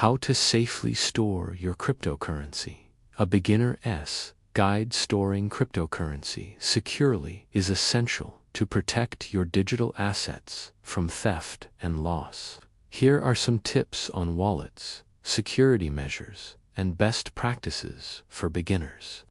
How to safely store your cryptocurrency. A beginner's guide storing cryptocurrency securely is essential to protect your digital assets from theft and loss. Here are some tips on wallets, security measures, and best practices for beginners.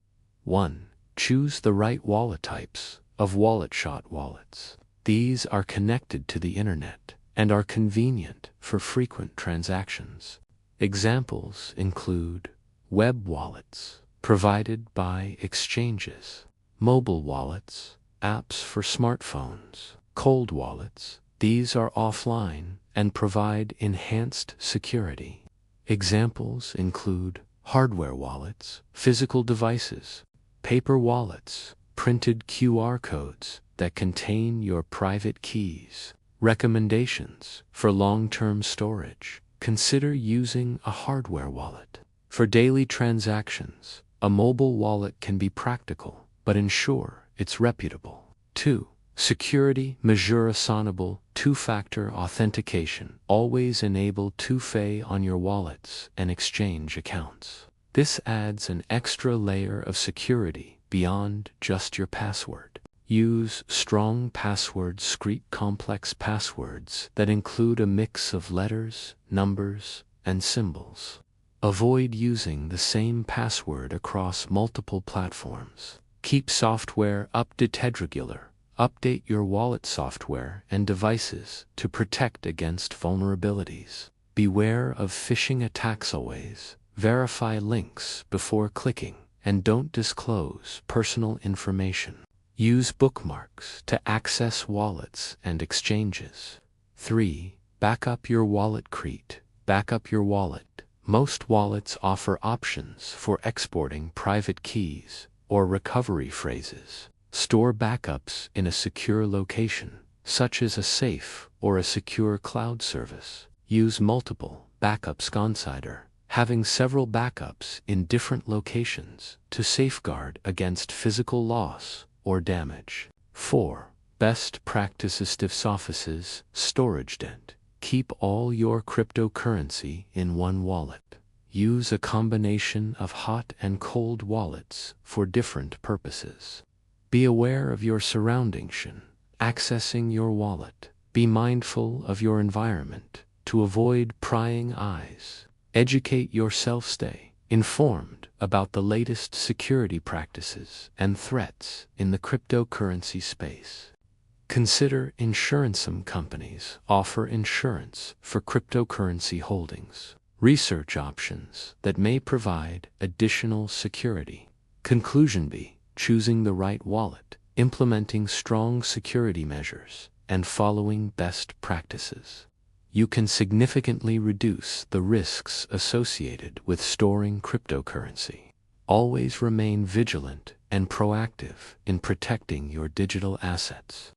1. Choose the right wallet types of wallet-shot wallets. These are connected to the internet and are convenient for frequent transactions. Examples include web wallets provided by exchanges, mobile wallets, apps for smartphones, cold wallets. These are offline and provide enhanced security. Examples include hardware wallets, physical devices, paper wallets, printed QR codes that contain your private keys. Recommendations for long-term storage. Consider using a hardware wallet. For daily transactions, a mobile wallet can be practical, but ensure it's reputable. 2. Security measure assignable two-factor authentication. Always enable 2FA on your wallets and exchange accounts. This adds an extra layer of security beyond just your password. Use strong passwords, complex passwords that include a mix of letters, numbers, and symbols. Avoid using the same password across multiple platforms. Keep software updated regularly. Update your wallet software and devices to protect against vulnerabilities. Beware of phishing attacks always. Verify links before clicking and don't disclose personal information. Use bookmarks to access wallets and exchanges. 3. Backup your wallet. Backup your wallet. Most wallets offer options for exporting private keys or recovery phrases. Store backups in a secure location, such as a safe or a secure cloud service. Use multiple backups consider having several backups in different locations to safeguard against physical loss or damage. 4. Best practices offices storage dent. Keep all your cryptocurrency in one wallet. Use a combination of hot and cold wallets for different purposes. Be aware of your surroundings. Accessing your wallet. Be mindful of your environment to avoid prying eyes. Educate yourself. Stay informed about the latest security practices and threats in the cryptocurrency space. Consider insurance. Some companies offer insurance for cryptocurrency holdings. Research options that may provide additional security. Conclusion. B. Choosing the right wallet, implementing strong security measures, and following best practices. You can significantly reduce the risks associated with storing cryptocurrency. Always remain vigilant and proactive in protecting your digital assets.